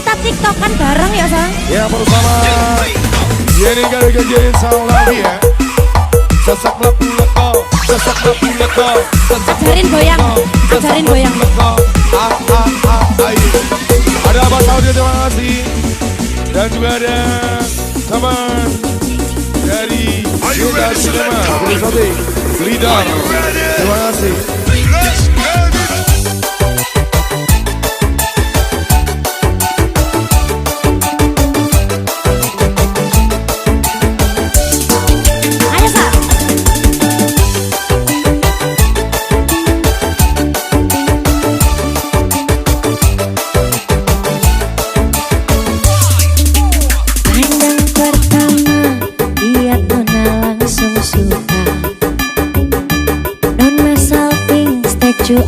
kita tiktokan bareng ya Sang. Ya bersama Yeni kali kejadian sound lagi ya. Sesak lapu leko, sesak lapu leko, Ajarin goyang, ajarin goyang. Ayo. Ada Mas Audio, terima kasih. Dan juga ada teman dari Cinta Cinema, Berisoti, Leader. Terima kasih.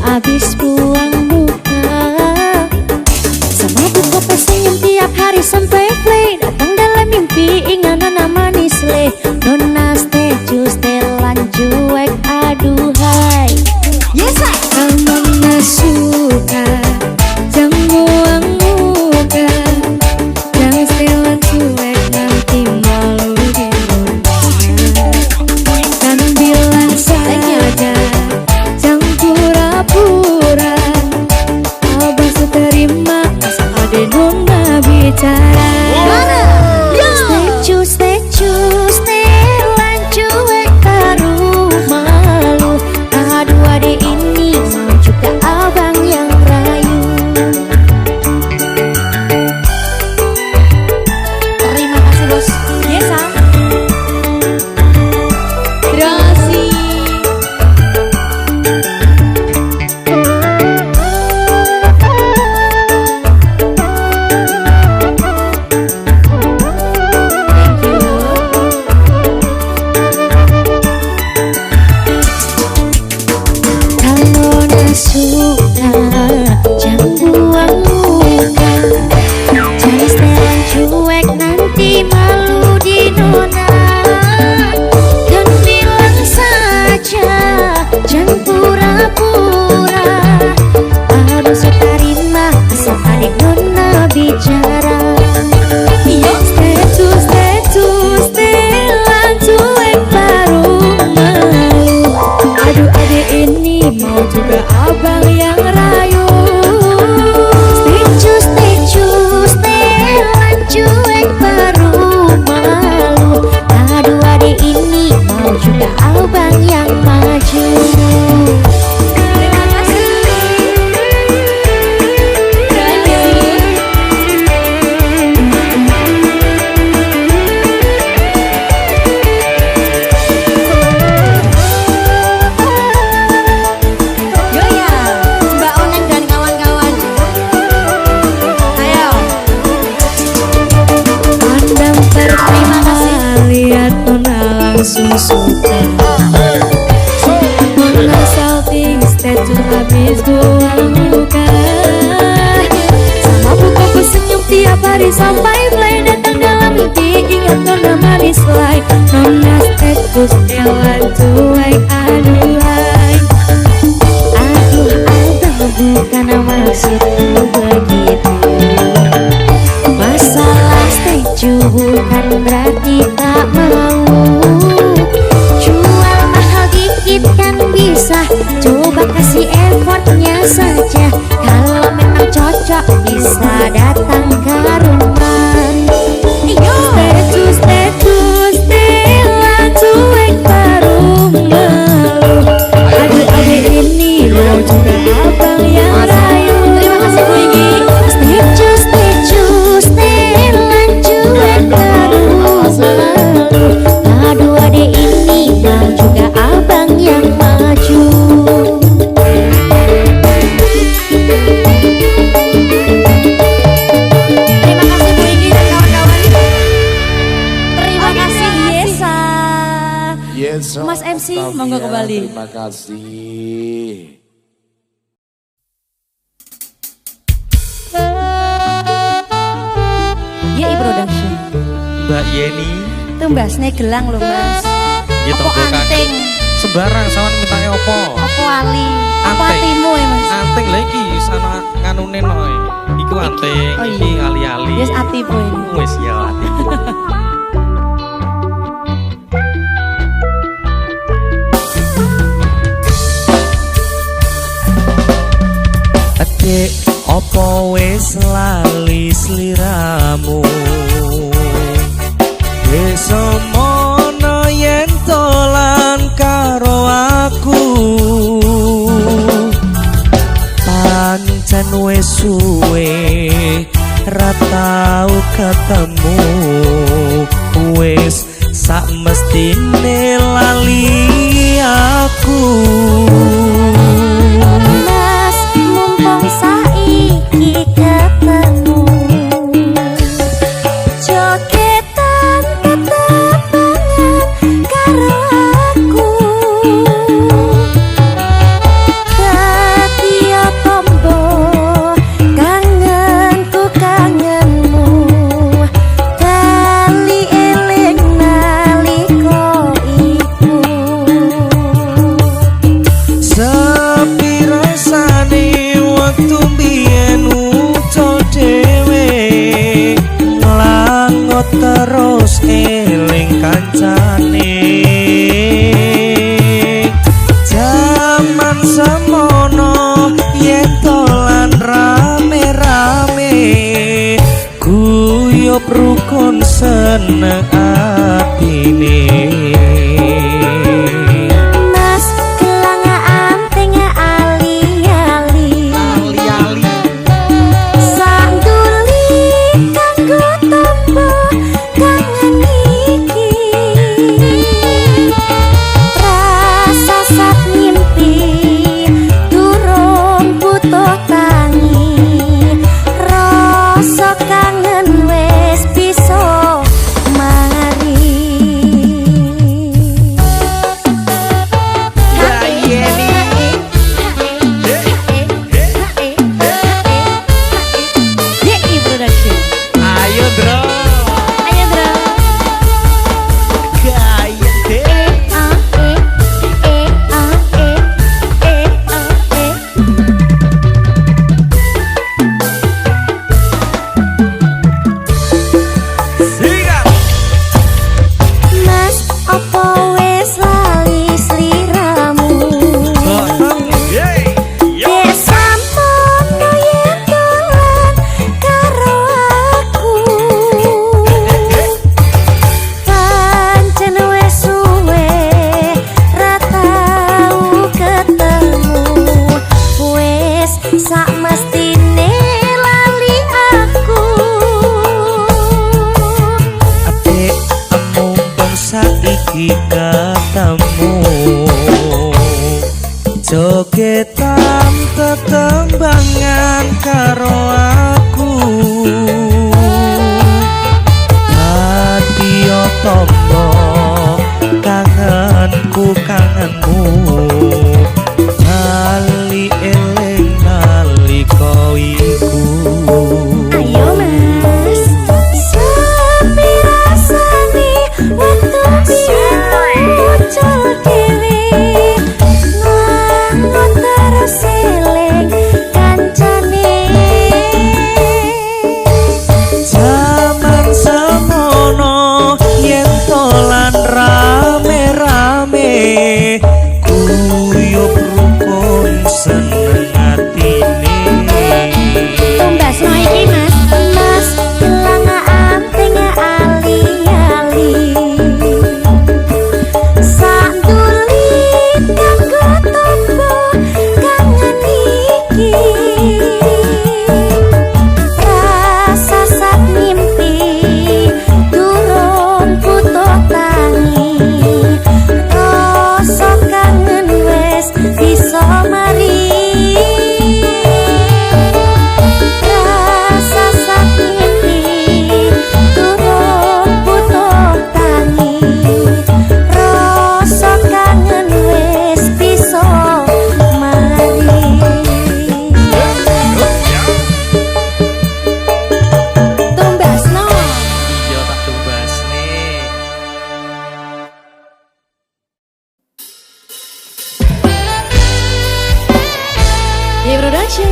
Abis buang muka sama buka pesenyum tiap hari sampai play. Datang dalam mimpi ingat nona manis le. Nona stay setelan cuek aduhai. Yes I nona suka jam buang muka. Jangan setelan cuek nanti malu di nona. Kan bilang saja pura abang terima asal ada nona bicara. Setelan cuek baru malu. Aduh adek ini mau juga abang yang rayu. Terima kasih bos. Yes Sang. Juga abang yang rayu. Setelan cuek baru malu. Aduh adek ini mau juga abang yang maju. Terima kasih. Langsung suka nona salting statue habis buang muka. Sama buka pesenyum tiap hari sampai play. Datang dalam mimpi ingat nona manis like. Nona status telan cuek aduhai. Aduh abang bukan maksudku begitu. Masalah statue bukan berarti tak mau. Kan bisa coba kasih effortnya saja. Kalau memang cocok bisa datang ke rumah. Setelan cuek baru malu. Adik-adik ini mau juga abang yang rayu. Terima kasih Bu Igi. Setelan cuek baru malu. Aduh adik ini mau juga abang yang maju. Terima kasih Bu Igi dan kawan-kawan. Terima kasih Yesa. Mas MC monggo kembali. Terima kasih. Yei Production. Mbak Yeni Tumbasne gelang lho Mas. gitu Apa anting? sembarang sama mintanya opo Apa ali? Apa Anting. atimu ya Mas? anting lagi wis ana nganune noe. Iku anting, Oh, iki iya. ali-ali. Yes atipu ini. Wis ya atiku. Adik opo wis lali sliramu Desomono yen tolan karo aku Pancen wis suwe ra tau ketemu Wis sak mestine lali aku Mas mumpung saiki ketemu jogetan ketepangan karo aku dadi tombo kangenku kangenmu bali eling nalika iku Sepi rasane waktu biyen ucul dhewe Nglangot terus eling kancane Jaman semono yen tolan rame-rame Guyub rukun seneng atine Mas kelangaan tengah ali-ali Sanduli kanggo tombo kangen iki Rasa sat ngimpi durung butuh tangi Rasa kangen wis bisa mari YI Production. Ayo bro Ayo bro. Gaya deh Sikat Mas opo wis lali sliramu Dek sampono yen dolan karo aku Pancen wis suwe ra tau ketemu Wis sak mestine lali aku Adik mumpung saiki ketemu Jogetan tetembangan karo aku Hadiyo tombo kangenku kangenmu Bali eling nalika iku Ayo mas Sepi rasane waktu biyen muncul dhewe Nglangot terus eling kancane Jaman semono yen tolan rame-rame Guyub rukun seneng atine Tumbas no iki mas. Mas kelangaan tengah ali-ali Sanduli kanggo tombo kangen iki Rasa sat ngimpi durung butuh tangi Rasa kangen wis bisa mari Rasa sat ngimpi durung butuh tangi Rasa kangen wis bisa mari Tumbas no. Iya tak tumbas nih YI Production.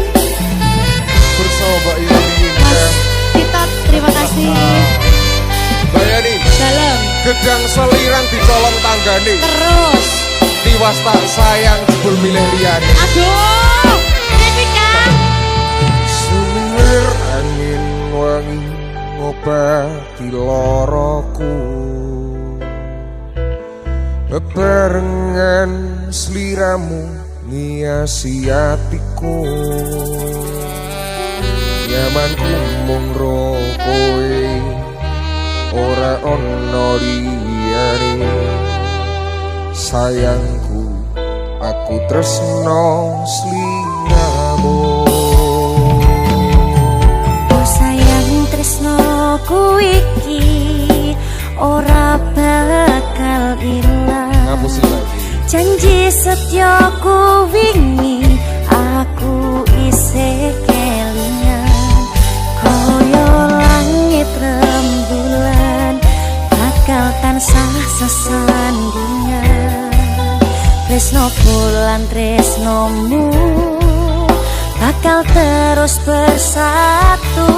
Gedang seliran dicolong tanggane. Terus. Tiwas tak sayang jebul milih liyane. Aduh, ini kan. Sulir angin wangi ngobati loroku. Bebarengan sliramu ngiasi atiku. Nyamanku mung ro kowe ora ono liyane. Sayangku aku tresno sliramu. Oh sayang tresnoku iki ora bakal ilang. Ngapusi lagi. Janji setyaku wingi aku isih kelingan. Koyo langit rembulan bakal tansah sesandingan. Tresnoku lan tresnomu bakal terus bersatu.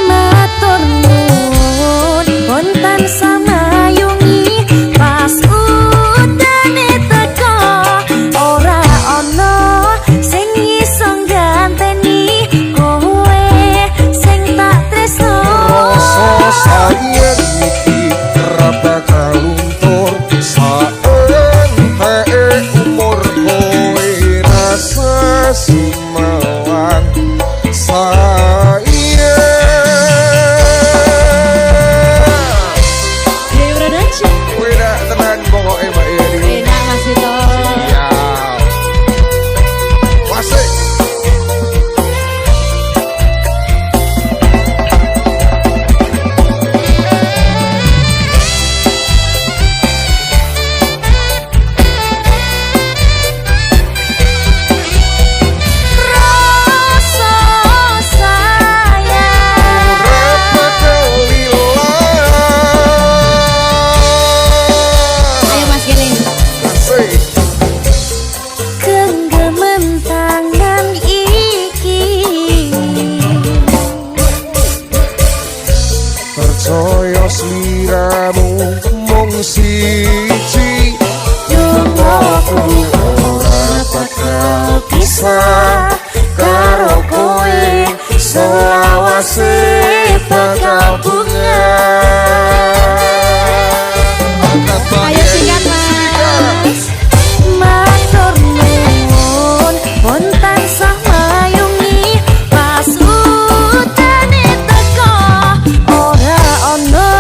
Matur nuwun pun tansah mayungi pas udane teko. Ora ono sing iso ganteni kowe sing tak tresno. Rasa sayang iki ora bakal luntur saentek umur kowe rasa sumelang sayang. Kowe dak tenan pokoke Mbak Yeni. Enak Mas Vito. Ya. Wasik. Rasa sayang Berapa kelilang. Ayo Mas Giring. Asik. genggaman tangan iki. Percaya sliramu mung siji. Aku ora bakal pisah karo kowe selawase bakal bunga. Ayo singkat Mas. Matur nuwun pun tansah mayungi pas udane teko. Ora ono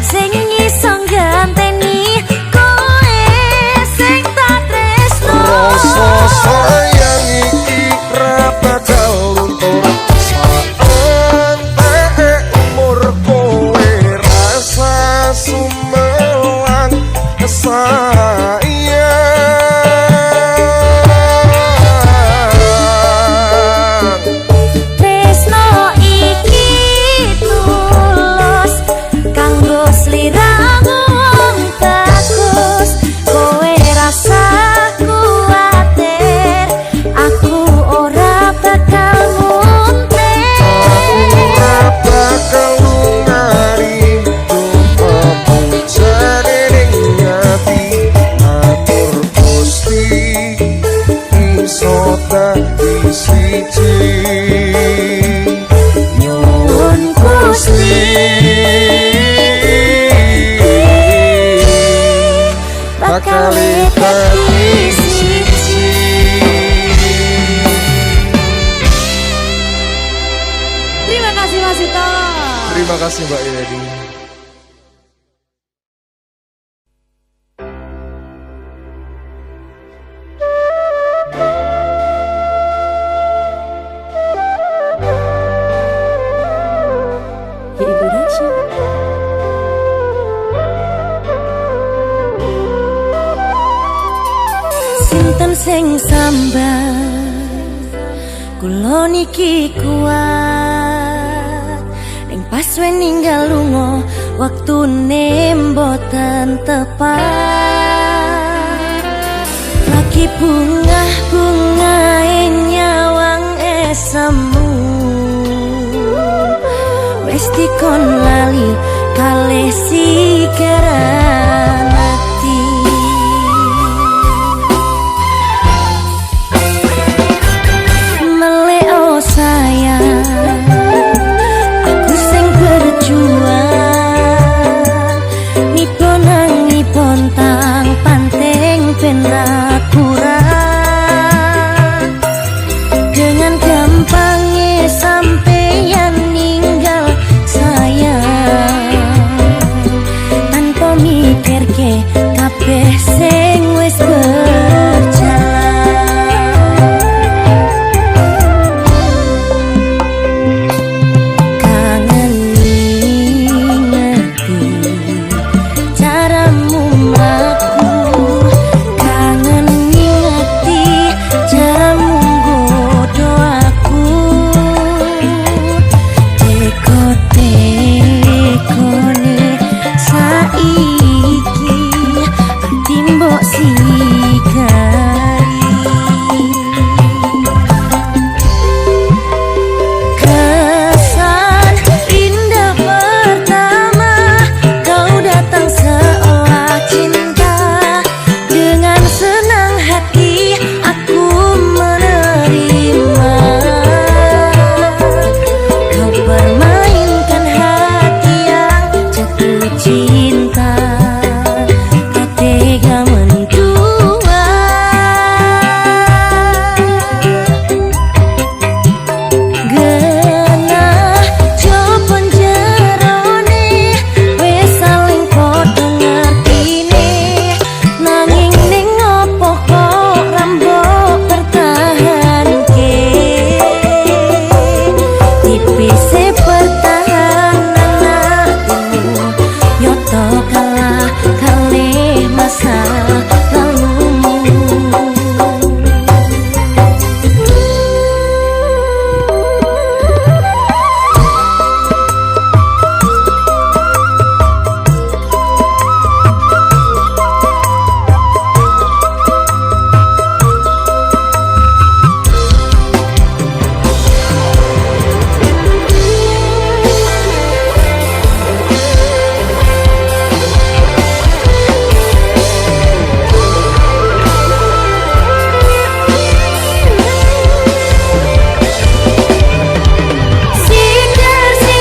sing iso ganteni kowe sing tak tresno. Rasa sayang iki ra bakal luntur saentek umur kowe rasa sumelang sayang. Tresno iki tulus kanggo sliramu bagus. Kowe rasa kuwatir aku ora bakal muntir. Ora bakal lungari dumamu jane ning ati. Atur Gusti iso dadi siji. Nyuwun Gusti bakal dadi siji. Terima kasih Mas Vito. Terima kasih Mbak Yeni. Sinten sing sambat kula niki kuat ning pas ninggal lunga waktune mboten tepat. Lagi bunga-bungae nyawang esemu wis diko ngrungokake kabeh sing wis berjalan. Kangen ngerti caramu mlaku, kangen ngerti caramu nggodho aku. Teko-tekone saiki ati mbok sigari. Kesan indah pertama kau datang seolah cinta. Dengan senang hati aku menerima. Kau permainkan hati yang jatuh cinta. Kau tega mendua. Genah jopon jerone wis saling padha ngertine. Nanging ning opo kok rambok pertahanke. Tipise pertahanan hatimu yoto kalah kalih masa lalumu.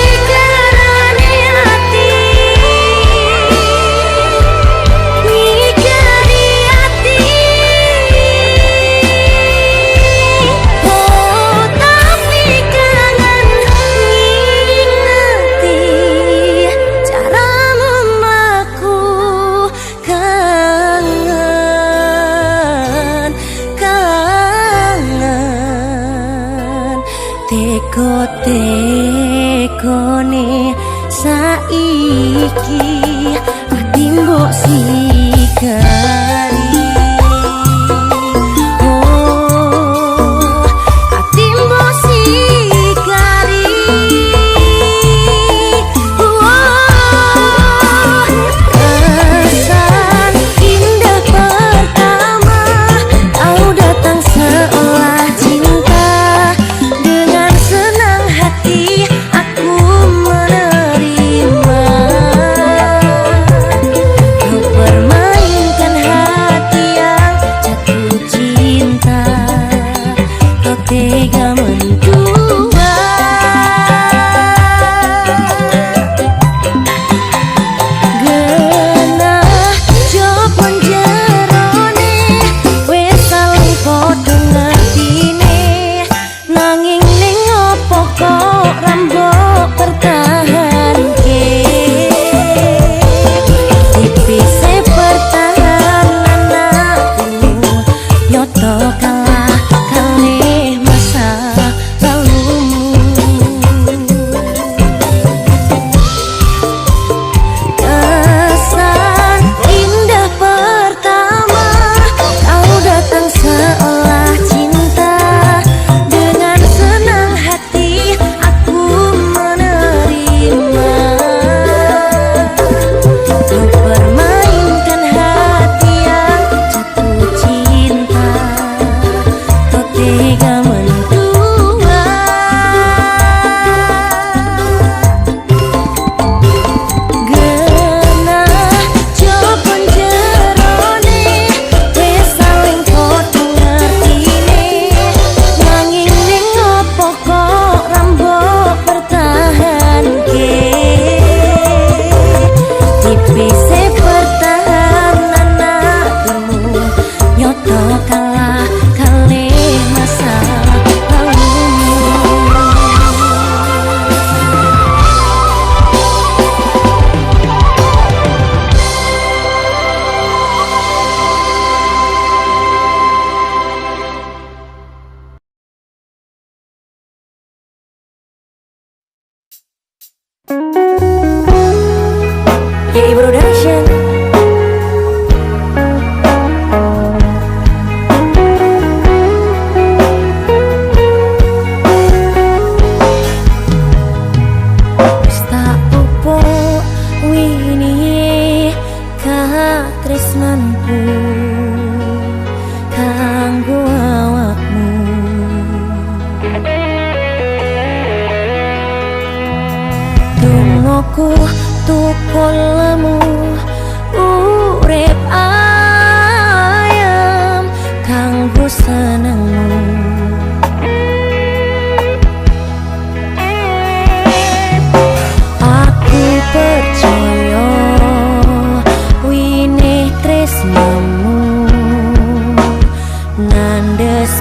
Sikar-sikarane hati ngikari hati. Oh tapi kangen ngerti caramu mlaku. Kangen teko-tekone saiki ati mbok sigari. Oh ati mbok sigari. Kesan indah pertama kau datang seolah cinta. Dengan senang hati aku menerima.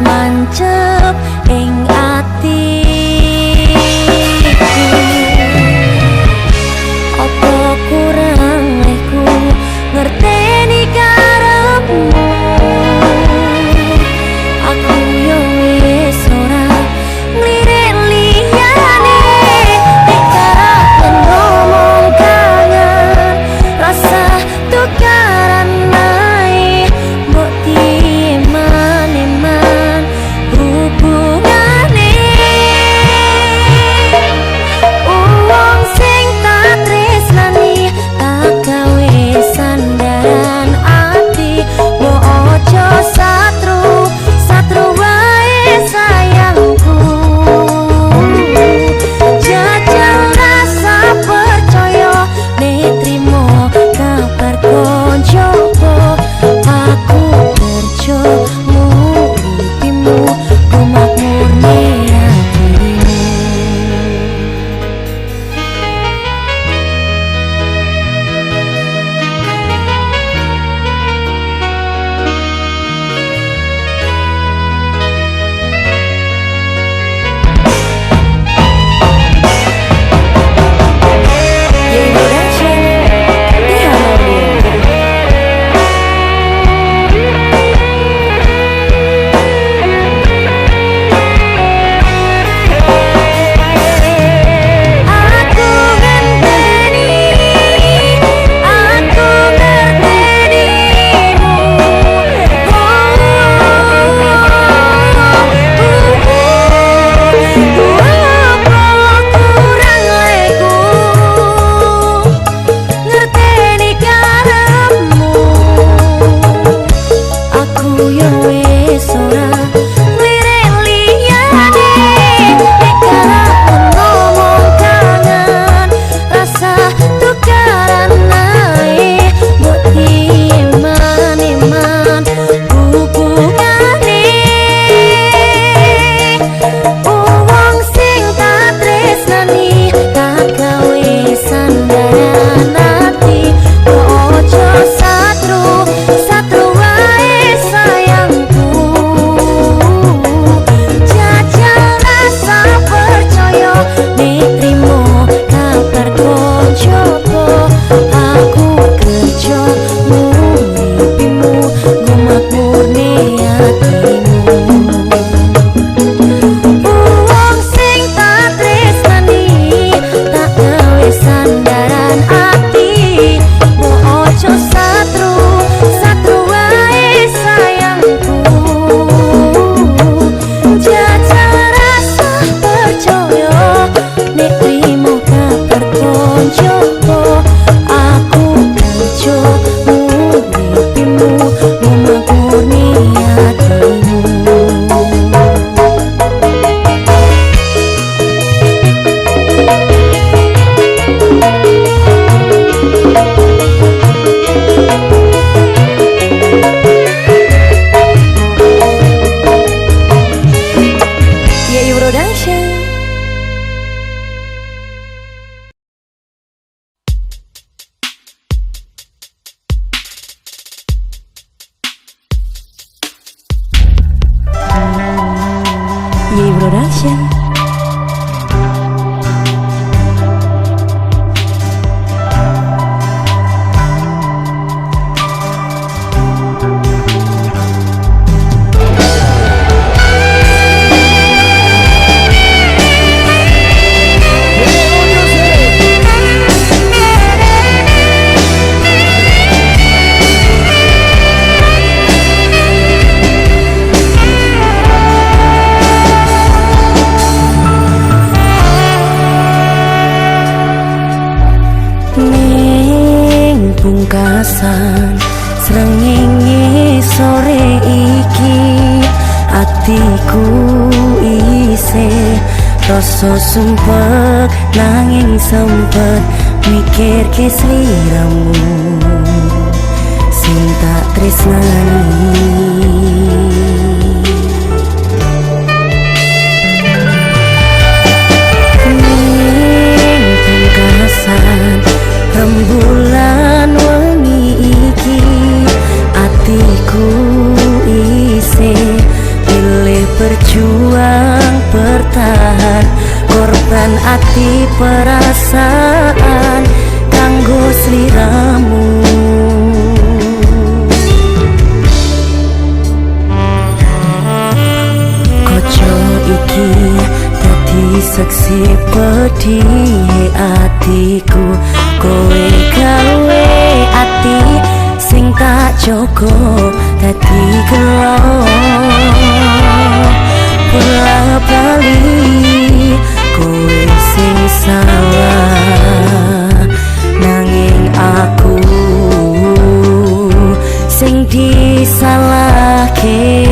mancep ing atiku. Apa kurang leku ngerteni karepmu. Aku yo wis ora nglirik liyane, nek karapen ngomong kangen rasa tukaran nae mbok timan-iman hubungane. Wong sing tak tresnani tak gawe sandaran ati, mbok ojo satru wae sayangku. Jajal rasa percaya nek trimo kabar koncoku. Aku kerja muripimu gumakmurne atimu. Production. Pungkasan srengenge sore iki atiku isih rasa sumpek nanging sempet mikir ke sliramu sing tak tresnani. Rembulan wengi iki atiku isih pilih ati perasaan kanggo sliramu. Koco iki dadi saksi pedih atiku, kowe gawe ati sing tak jogo dadi gelo. Bola bali kowe sing salah, nanging aku sing disalahke.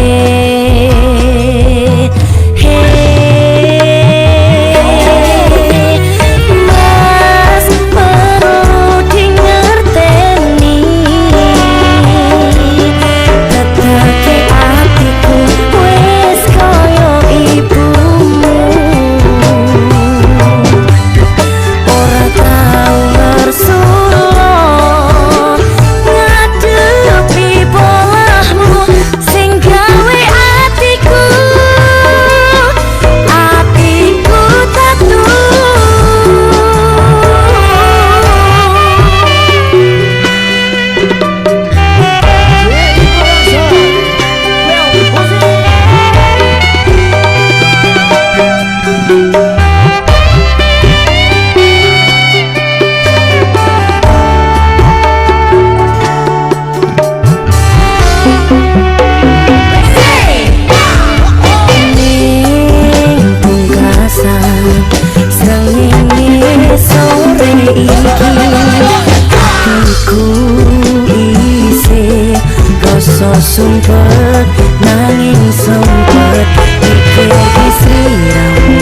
Sumpet nanging sempet mikir di sliramu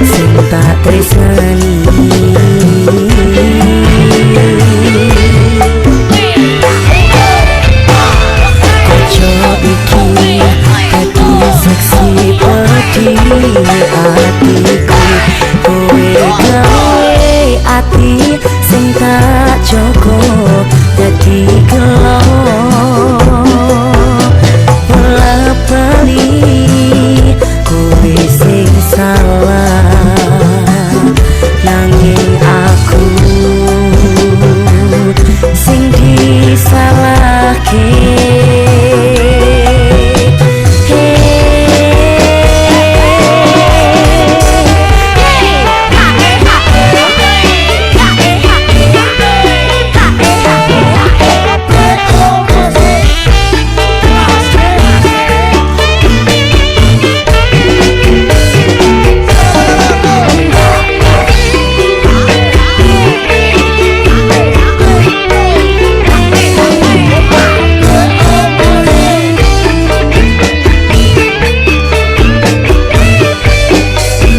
sing tak tresnani.